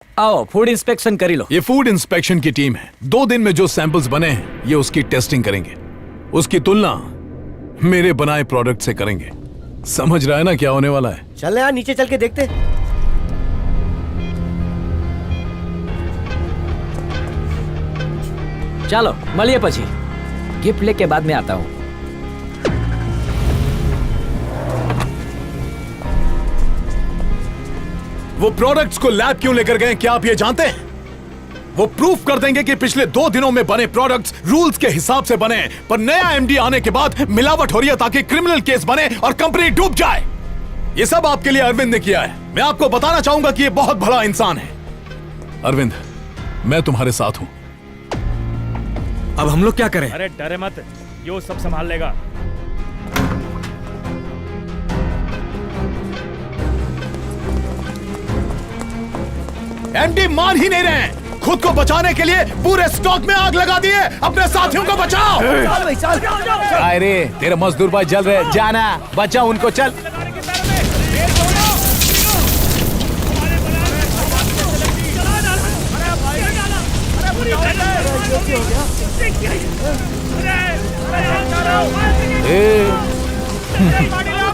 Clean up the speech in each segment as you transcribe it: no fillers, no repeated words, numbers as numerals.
आओ food inspection करी लो। ये फूड इंस्पेक्शन की टीम है। 2 दिन में जो सैंपल्स बने हैं ये उसकी टेस्टिंग करेंगे। उसकी तुलना मेरे बनाए प्रोडक्ट से करेंगे। समझ रहा है ना क्या होने वाला है? चल यार नीचे चल के देखते। चलो મળીએ પછી। गिफ्ट लेके बाद में आता हूँ। वो प्रोडक्ट्स को लैब क्यों लेकर गए क्या आप ये जानते हैं? वो प्रूफ कर देंगे कि पिछले 2 दिनों में बने प्रोडक्ट्स रूल्स के हिसाब से बने, पर नया एमडी आने के बाद मिलावट हो रही है ताकि क्रिमिनल केस बने और कंपनी डूब जाए। ये सब आपके लिए अरविंद ने किया है। मैं आपको बताना चाहूंगा कि ये बहुत भला इंसान है। अरविंद, मैं तुम्हारे साथ हूं। अब हम लोग क्या करें? अरे डरे मत, यो सब संभाल लेगा। एमडी मान ही नहीं रहे हैं। खुद को बचाने के लिए पूरे स्टॉक में आग लगा दिए। अपने साथियों को बचाओ। चल भाई चल। अरे तेरे मजदूर भाई जल रहे, जाना बचाओ उनको। चल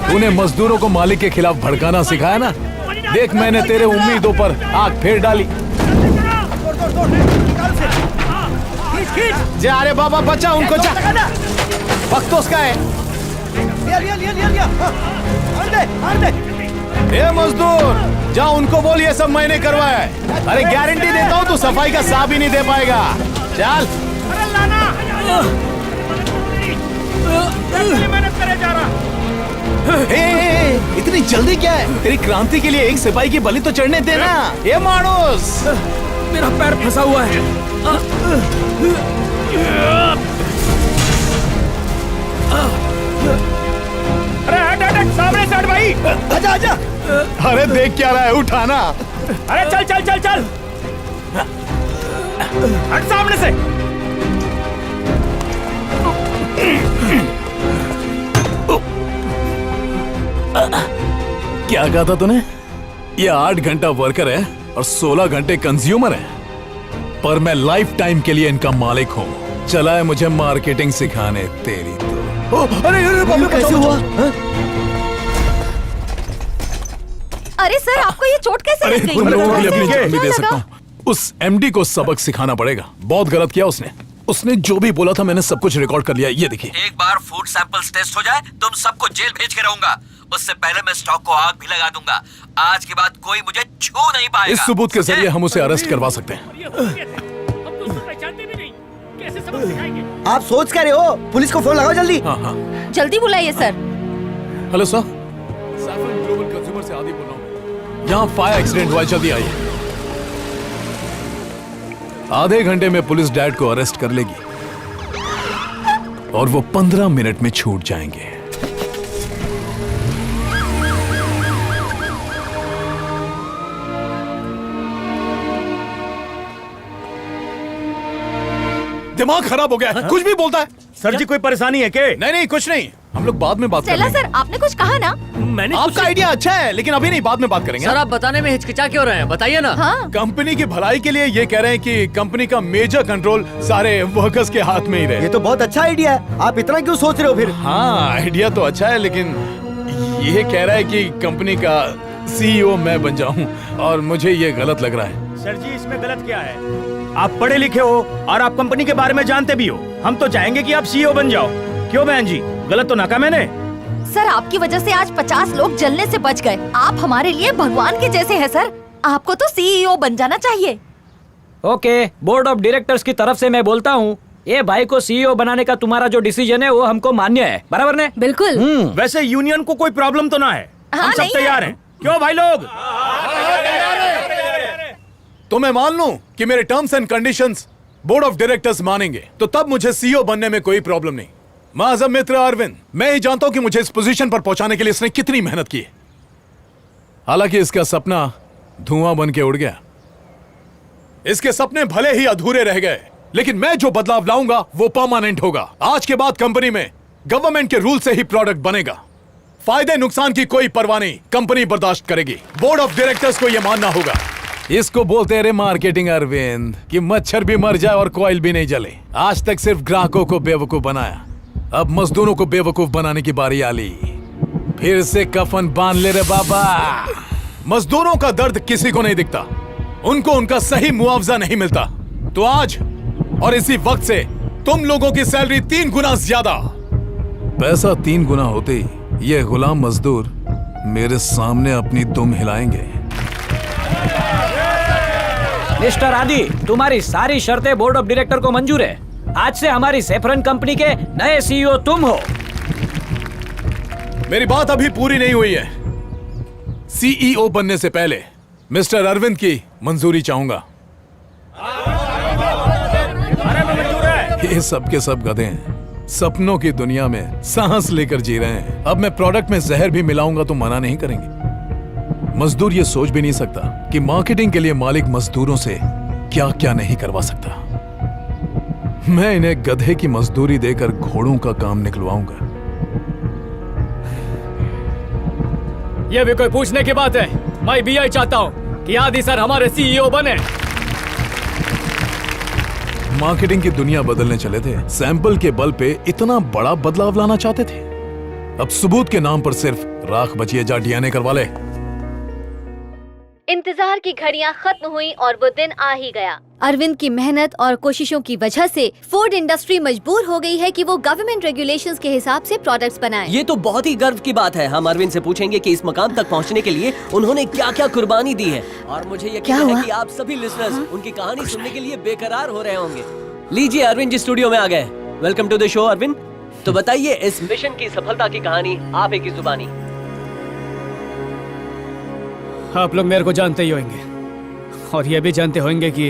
तूने मजदूरों को मालिक के खिलाफ भड़काना सिखाया ना। देख मैंने तेरे उम्मीदों पर आग फेर डाली। जा रे बाबा, बचा उनको। जा, वक्त तो उसका है। लिया। मार दे। ए मजदूर, जा उनको बोल ये सब मैंने करवाया है। अरे गारंटी देता हूँ तू सफाई का साफ ही नहीं दे पाएगा। चल। मेहनत करे जा रहा। इतनी जल्दी क्या है? तेरी क्रांति के लिए एक सिपाही की बलि तो चढ़ने देना। ये मानुस, मेरा पैर फंसा हुआ है। अरे हट सामने से हट भाई। आजा। अरे देख क्या रहा है, उठाना। अरे चल। हट सामने से। क्या कहा था तूने? ये 8 घंटा वर्कर है और 16 घंटे कंज्यूमर है, पर मैं लाइफ टाइम के लिए इनका मालिक हूँ। चला है मुझे मार्केटिंग सिखाने। तेरी तो अरे कैसे हुआ? अरे सर, आपको ये चोट कैसे लग गई? तुम लोगों के लिए अपनी क्या जान भी दे लगा? सकता हूँ। उस एमडी को सबक सिखाना पड़ेगा। बहुत गलत किया उसने जो भी बोला था मैंने सब कुछ रिकॉर्ड कर लिया। ये देखिए। एक बार फूड सैंपल्स टेस्ट हो जाए तुम सबको जेल भेज के रहूंगा। उससे पहले मैं स्टॉक को आग भी लगा दूंगा। आज के बाद कोई मुझे छू नहीं पाएगा। इस सबूत के जरिए हम उसे अरेस्ट करवा सकते हैं। कैसे सबक सिखाएंगे? आप सोच क्या रहे हो? पुलिस को फोन लगाओ जल्दी। हाँ। जल्दी बुलाइए sir. Hello sir, saffron global consumer से आदि बोल रहा हूँ। यहाँ फायर एक्सीडेंट हुआ, जल्दी आइए। आधे घंटे में पुलिस डैड को अरेस्ट कर लेगी और वो 15 मिनट में छूट जाएंगे। दिमाग खराब हो गया है। कुछ भी बोलता है। सर जी कोई परेशानी है क्या? नहीं कुछ नहीं, हम लोग बाद में बात स्टेला करेंगे। सर, आपने कुछ कहा ना? मैंने आपका आइडिया अच्छा है लेकिन अभी नहीं, बाद में बात करेंगे। सर आप बताने में हिचकिचा क्यों रहे हैं? बताइए ना। हाँ। कंपनी की भलाई के लिए ये कह रहे हैं कि कंपनी का मेजर कंट्रोल सारे वर्कर्स के हाथ में ही रहे। ये तो बहुत अच्छा आइडिया है। आप इतना क्यों सोच रहे हो फिर? हाँ आइडिया तो अच्छा है, लेकिन ये कह रहा है कि कंपनी का सीईओ मैं बन जाऊं और मुझे ये गलत लग रहा है। सर जी इसमें गलत क्या है? आप पढ़े लिखे हो और आप कंपनी के बारे में जानते भी हो। हम तो चाहेंगे कि आप सीईओ बन जाओ। क्यों बहन जी, गलत तो ना कहा मैंने? सर, आपकी वजह से आज 50 लोग जलने से बच गए। आप हमारे लिए भगवान के जैसे हैं सर। आपको तो सीईओ बन जाना चाहिए। ओके, बोर्ड ऑफ डायरेक्टर्स की तरफ से मैं बोलता हूँ, ये भाई को सीईओ बनाने का तुम्हारा जो डिसीजन है वो हमको मान्य है। बराबर ने? बिल्कुल। वैसे यूनियन को कोई प्रॉब्लम तो ना है? हाँ, हम सब नहीं तैयार है। हैं। क्यों भाई लोग? तो मैं मान लूं कि मेरे terms and conditions board of directors मानेंगे तो तब मुझे सीईओ बनने में कोई प्रॉब्लम नहीं। माज़म मित्र अरविंद, मैं ही जानता हूं कि मुझे इस पोजीशन पर पहुंचाने के लिए इसने कितनी मेहनत की है। हालांकि इसका सपना धुआं बन के उड़ गया। इसके सपने भले ही अधूरे रह गए, लेकिन मैं जो बदलाव लाऊंगा वो परमानेंट होगा। आज के बाद कंपनी में गवर्नमेंट के रूल से ही प्रोडक्ट बनेगा। फायदे नुकसान की कोई परवाह नहीं, कंपनी बर्दाश्त करेगी। बोर्ड ऑफ डायरेक्टर्स को यह मानना होगा इसको बोलते रे मार्केटिंग अरविंद, कि मच्छर भी मर जाए और कोयल भी नहीं जले। आज तक सिर्फ ग्राहकों को बेवकूफ बनाया, अब मजदूरों को बेवकूफ बनाने की बारी आ ली। फिर से कफन बांध ले रे बाबा। मजदूरों का दर्द किसी को नहीं दिखता, उनको उनका सही मुआवजा नहीं मिलता। तो आज और इसी वक्त से तुम लोगों की सैलरी 3 गुना ज्यादा। पैसा 3 गुना होते ही ये गुलाम मजदूर मेरे सामने अपनी दुम हिलाएंगे। मिस्टर आदि, तुम्हारी सारी शर्तें बोर्ड ऑफ डायरेक्टर को मंजूर है। आज से हमारी सेफरन कंपनी के नए सीईओ तुम हो। मेरी बात अभी पूरी नहीं हुई है। सीईओ बनने से पहले मिस्टर अरविंद की मंजूरी चाहूंगा। ये सब के सब गधे हैं, सपनों की दुनिया में सांस लेकर जी रहे हैं। अब मैं प्रोडक्ट में जहर भी मिलाऊंगा तो मना नहीं करेंगे। मजदूर ये सोच भी नहीं सकता कि मार्केटिंग के लिए मालिक मजदूरों से क्या क्या नहीं करवा सकता। मैं इन्हें गधे की मजदूरी देकर घोड़ों का काम निकलवाऊंगा। ये भी कोई पूछने की बात है? मैं भी यही चाहता हूँ कि आदि सर हमारे सीईओ बने। मार्केटिंग की दुनिया बदलने चले थे, सैंपल के बल पे इतना बड़ा बदलाव लाना चाहते थे। अब सबूत के नाम पर सिर्फ राख बचिए जा डीएनए करवा ले। इंतजार की घड़ियां खत्म हुई और वो दिन आ ही गया। अरविंद की मेहनत और कोशिशों की वजह से फोर्ड इंडस्ट्री मजबूर हो गई है कि वो गवर्नमेंट रेगुलेशंस के हिसाब से प्रोडक्ट्स बनाए। ये तो बहुत ही गर्व की बात है। हम अरविंद से पूछेंगे कि इस मकाम तक पहुंचने के लिए उन्होंने क्या क्या कुर्बानी दी है, और मुझे यकीन है कि आप सभी लिसनर्स उनकी कहानी सुनने के लिए बेकरार हो रहे होंगे। लीजिए, अरविंद जी स्टूडियो में आ गए। Welcome to the show Arvind. तो बताइए, इस मिशन की सफलता की कहानी आप ही की जुबानी। आप लोग मेरे को जानते ही होंगे, और ये भी जानते होंगे कि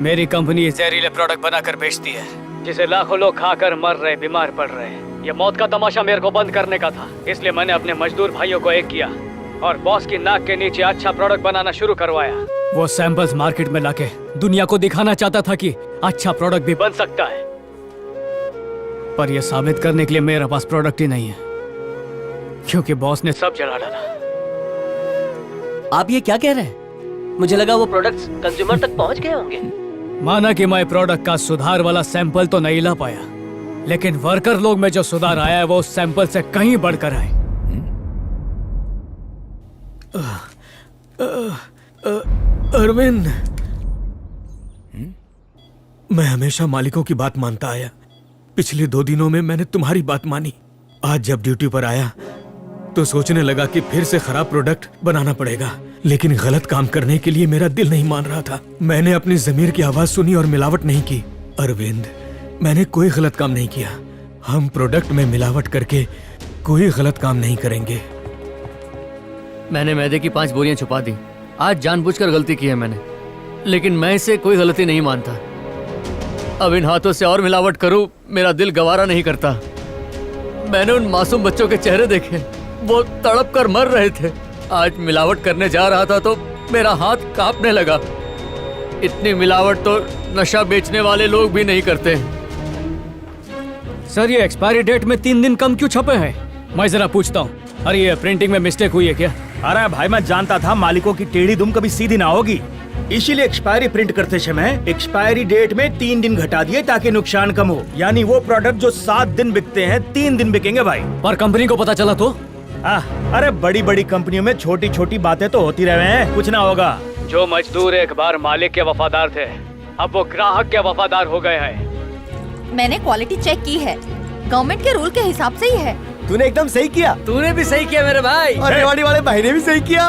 मेरी कंपनी जहरीले प्रोडक्ट बनाकर बेचती है, जिसे लाखों लोग खाकर मर रहे, बीमार पड़ रहे हैं। ये मौत का तमाशा मेरे को बंद करने का था, इसलिए मैंने अपने मजदूर भाइयों को एक किया और बॉस की नाक के नीचे अच्छा प्रोडक्ट बनाना शुरू करवाया। वो सैंपल्स मार्केट में लाके दुनिया को दिखाना चाहता था कि अच्छा प्रोडक्ट भी बन सकता है, पर यह साबित करने के लिए मेरे पास प्रोडक्ट ही नहीं है, क्योंकि बॉस ने सब जला डाला। आप ये क्या कह रहे हैं? मुझे लगा वो प्रोडक्ट्स कंज्यूमर तक पहुंच गए होंगे। माना कि मैं प्रोडक्ट का सुधार वाला सैंपल तो नहीं ला पाया, लेकिन वर्कर लोग में जो सुधार आया है वो उस सैंपल से कहीं बढ़कर आए। अरविंद, मैं हमेशा मालिकों की बात मानता आया। पिछले 2 दिनों में मैंने तुम्हारी बात मानी। आज जब ड्यूटी पर आया तो सोचने लगा कि फिर से खराब प्रोडक्ट बनाना पड़ेगा, लेकिन गलत काम करने के लिए मेरा दिल नहीं मान रहा था। मैंने अपनी ज़मीर की आवाज सुनी और मिलावट नहीं की। अरविंद, मैंने कोई गलत काम नहीं किया। हम प्रोडक्ट में मिलावट करके कोई गलत काम नहीं करेंगे। मैंने मैदे की 5 बोरियां छुपा दी। आज जानबूझकर गलती की है मैंने, लेकिन मैं इसे कोई गलती नहीं मानता। अब इन हाथों से और मिलावट करूं, मेरा दिल गवारा नहीं करता। मैंने उन मासूम बच्चों के चेहरे देखे, वो तड़प कर मर रहे थे। आज मिलावट करने जा रहा था तो मेरा हाथ कांपने लगा। इतनी मिलावट तो नशा बेचने वाले लोग भी नहीं करते। सर, ये एक्सपायरी डेट में 3 दिन कम क्यों छपे हैं? मैं जरा पूछता हूँ, अरे ये प्रिंटिंग में मिस्टेक हुई है क्या? अरे भाई, मैं जानता था मालिकों की टेढ़ी दुम कभी सीधी ना होगी, इसीलिए एक्सपायरी प्रिंट करते समय एक्सपायरी डेट में 3 दिन घटा दिए ताकि नुकसान कम हो। यानी वो प्रोडक्ट जो 7 दिन बिकते हैं 3 दिन बिकेंगे भाई। पर कंपनी को पता चला तो? अरे बड़ी बड़ी कंपनियों में छोटी छोटी बातें तो होती रहे हैं, कुछ ना होगा। जो मजदूर एक बार मालिक के वफादार थे, अब वो ग्राहक के वफादार हो गए हैं। मैंने क्वालिटी चेक की है, गवर्नमेंट के रूल के हिसाब से ही है। तूने एकदम सही किया। तूने भी सही किया मेरे भाई। और रेवाड़ी वाले भाई ने भी सही किया।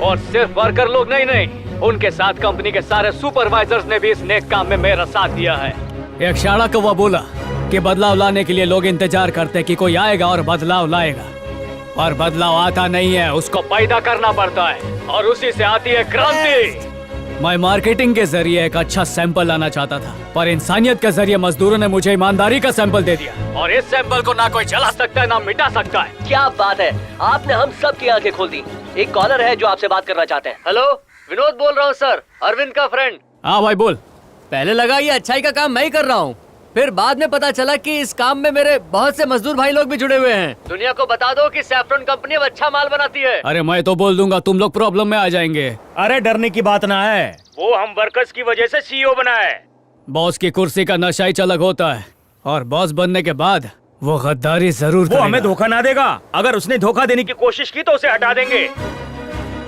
और सिर्फ वर्कर लोग नहीं, उनके साथ कंपनी के सारे सुपरवाइजर्स ने भी इस नेक काम में मेरा साथ दिया है। एक शाणा कौवा बोला कि बदलाव लाने के लिए लोग इंतजार करते कि कोई आएगा और बदलाव लाएगा, और बदलाव आता नहीं है, उसको पैदा करना पड़ता है, और उसी से आती है क्रांति। मैं मार्केटिंग के जरिए एक अच्छा सैंपल लाना चाहता था, पर इंसानियत के जरिए मजदूरों ने मुझे ईमानदारी का सैंपल दे दिया, और इस सैंपल को ना कोई जला सकता है ना मिटा सकता है। क्या बात है, आपने हम सब की आंखें खोल दी। एक कॉलर है जो आपसे बात करना चाहते हैं। हेलो, विनोद बोल रहा हूँ सर, अरविंद का फ्रेंड। हाँ भाई बोल। पहले लगा ये अच्छाई का काम मैं ही कर रहा हूँ, फिर बाद में पता चला कि इस काम में मेरे बहुत से मजदूर भाई लोग भी जुड़े हुए हैं। दुनिया को बता दो कि सैफरन कंपनी अब अच्छा माल बनाती है। अरे मैं तो बोल दूंगा तुम लोग प्रॉब्लम में आ जाएंगे। अरे डरने की बात ना है, वो हम वर्कर्स की वजह से सीईओ बना है। बॉस की कुर्सी का नशा ही अलग होता है और बॉस बनने के बाद वो गद्दारी जरूर वो करेगा। हमें धोखा ना देगा। अगर उसने धोखा देने की कोशिश की तो उसे हटा देंगे।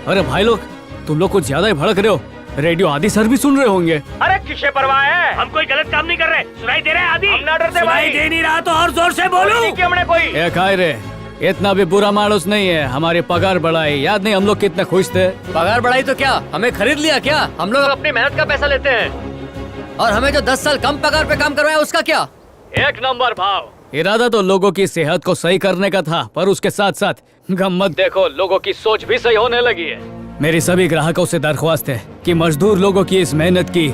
अरे भाई लोग, तुम लोग कुछ ज्यादा ही भड़क रहे हो। रेडियो आदि सर भी सुन रहे होंगे। अरे किसे परवाह है, हम कोई गलत काम नहीं कर रहे। सुनाई दे रहा है आदि? हम ना डरते भाई। दे नहीं रहा तो और जोर से बोलो कि हमने कोई। ए खाए रे, इतना भी बुरा मानुस नहीं है। हमारी पगार बढ़ाई, याद नहीं हम लोग कितने खुश थे। पगार बढ़ाई तो क्या, हमें खरीद लिया क्या? हम लोग अपनी मेहनत का पैसा लेते हैं। और हमें जो 10 साल कम पगार पे काम करवाया उसका क्या? एक नंबर भाव। इरादा तो लोगों की सेहत को सही करने का था, पर उसके साथ साथ गम्मत देखो, लोगों की सोच भी सही होने लगी है। मेरी सभी ग्राहकों से दरख्वास्त है कि मजदूर लोगों की इस मेहनत की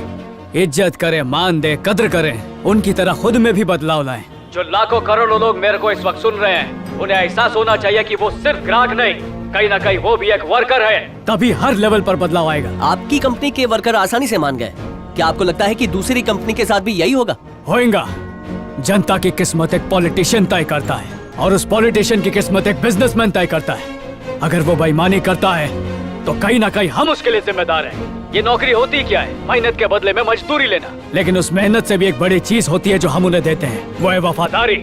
इज्जत करें, मान दे, कद्र करें। उनकी तरह खुद में भी बदलाव लाएं। जो लाखों करोड़ों लोग मेरे को इस वक्त सुन रहे हैं, उन्हें एहसास होना चाहिए कि वो सिर्फ ग्राहक नहीं, कहीं ना कहीं वो भी एक वर्कर है। तभी हर लेवल पर बदलाव आएगा। आपकी कंपनी के वर्कर आसानी से मान गए। क्या आपको लगता है कि दूसरी कंपनी के साथ भी यही होगा? होएगा। जनता की किस्मत एक पॉलिटिशियन तय करता है और उस पॉलिटिशियन की किस्मत एक बिजनेसमैन तय करता है। अगर वो बेईमानी करता है तो कहीं ना कहीं हम उसके लिए जिम्मेदार हैं। ये नौकरी होती क्या है? मेहनत के बदले में मजदूरी लेना। लेकिन उस मेहनत से भी एक बड़ी चीज होती है जो हम उन्हें देते हैं, वो है वफादारी।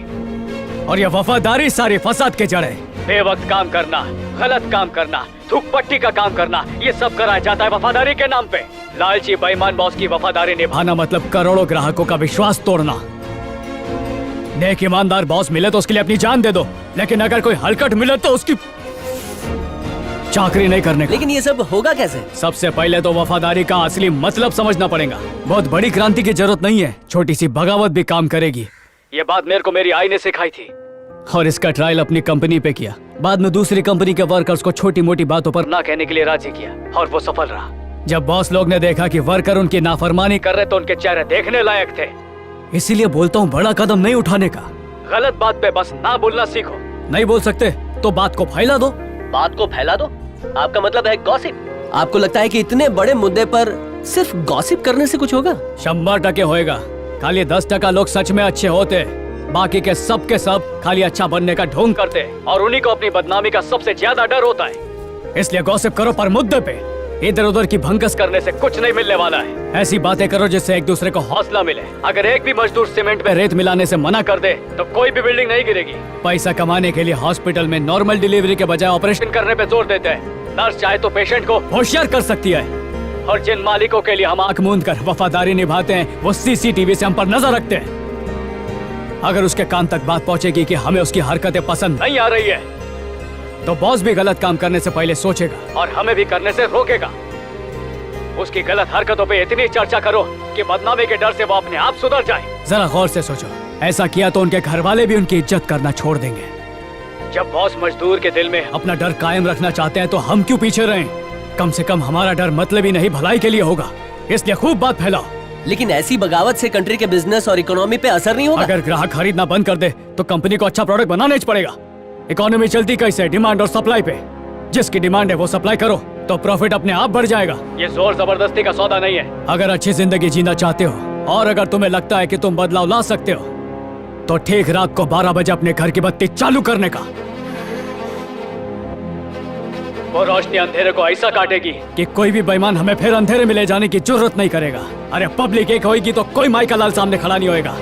और ये वफादारी सारी फसाद के जड़ है। बेवक्त काम करना, गलत काम करना, थूक पट्टी का काम करना, ये सब कराया जाता है वफादारी के नाम पे। लालची बेईमान बॉस की वफादारी निभाना मतलब करोड़ों ग्राहकों का विश्वास तोड़ना। नेक ईमानदार बॉस मिले तो उसके लिए अपनी जान दे दो, लेकिन अगर कोई हलकट मिले तो उसकी चाकरी नहीं करने का। लेकिन ये सब होगा कैसे? सबसे पहले तो वफादारी का असली मतलब समझना पड़ेगा। बहुत बड़ी क्रांति की जरूरत नहीं है, छोटी सी बगावत भी काम करेगी। ये बात मेरे को मेरी आई ने सिखाई थी और इसका ट्रायल अपनी कंपनी पे किया। बाद में दूसरी कंपनी के वर्कर्स को छोटी मोटी बातों पर ना कहने के लिए राजी किया और वो सफल रहा। जब बॉस लोग ने देखा कि वर्कर उनकी नाफरमानी कर रहे तो उनके चेहरे देखने लायक थे। इसीलिए बोलता हूँ, बड़ा कदम नहीं उठाने का। गलत बात पे बस ना बोलना सीखो। नहीं बोल सकते तो बात को फैला दो। बात को फैला दो? आपका मतलब है गॉसिप? आपको लगता है कि इतने बड़े मुद्दे पर सिर्फ गॉसिप करने से कुछ होगा? 100% होएगा। खाली 10% लोग सच में अच्छे होते, बाकी के सब खाली अच्छा बनने का ढोंग करते और उन्हीं को अपनी बदनामी का सबसे ज्यादा डर होता है। इसलिए गॉसिप करो पर मुद्दे पे। इधर उधर की भंकस करने से कुछ नहीं मिलने वाला है। ऐसी बातें करो जिससे एक दूसरे को हौसला मिले। अगर एक भी मजदूर सीमेंट में रेत मिलाने से मना कर दे तो कोई भी बिल्डिंग नहीं गिरेगी। पैसा कमाने के लिए हॉस्पिटल में नॉर्मल डिलीवरी के बजाय ऑपरेशन करने पे जोर देते हैं। नर्स चाहे तो पेशेंट को होशियार कर सकती है। और जिन मालिकों के लिए हम आंख मूंद कर वफादारी निभाते हैं, वो सीसीटीवी से हम पर नजर रखते हैं। अगर उसके कान तक बात पहुंचेगी कि हमें उसकी हरकतें पसंद नहीं आ रही है, तो बॉस भी गलत काम करने से पहले सोचेगा और हमें भी करने से रोकेगा। उसकी गलत हरकतों पे इतनी चर्चा करो कि बदनामी के डर से वो अपने आप सुधर जाए। जरा गौर से सोचो, ऐसा किया तो उनके घर वाले भी उनकी इज्जत करना छोड़ देंगे। जब बॉस मजदूर के दिल में अपना डर कायम रखना चाहते हैं तो हम क्यों पीछे रहें? कम से कम हमारा डर मतलब ही नहीं, भलाई के लिए होगा। इसलिए खूब बात फैलाओ। लेकिन ऐसी बगावत से कंट्री के बिजनेस और इकोनॉमी पे असर नहीं होगा? अगर ग्राहक खरीदना बंद कर दे तो कंपनी को अच्छा प्रोडक्ट बनाना ही पड़ेगा। इकोनॉमी चलती कैसे? डिमांड और सप्लाई पे। जिसकी डिमांड है वो सप्लाई करो तो प्रॉफिट अपने आप बढ़ जाएगा। ये जोर जबरदस्ती का सौदा नहीं है। अगर अच्छी जिंदगी जीना चाहते हो और अगर तुम्हें लगता है कि तुम बदलाव ला सकते हो तो ठीक रात को 12 बजे अपने घर की बत्ती चालू करने का। वो रोशनी अंधेरे को ऐसा काटेगी कि कोई भी बेईमान हमें फिर अंधेरे में ले जाने की जरूरत नहीं करेगा। अरे पब्लिक एक होगी तो कोई माई का लाल सामने खड़ा नहीं होएगा।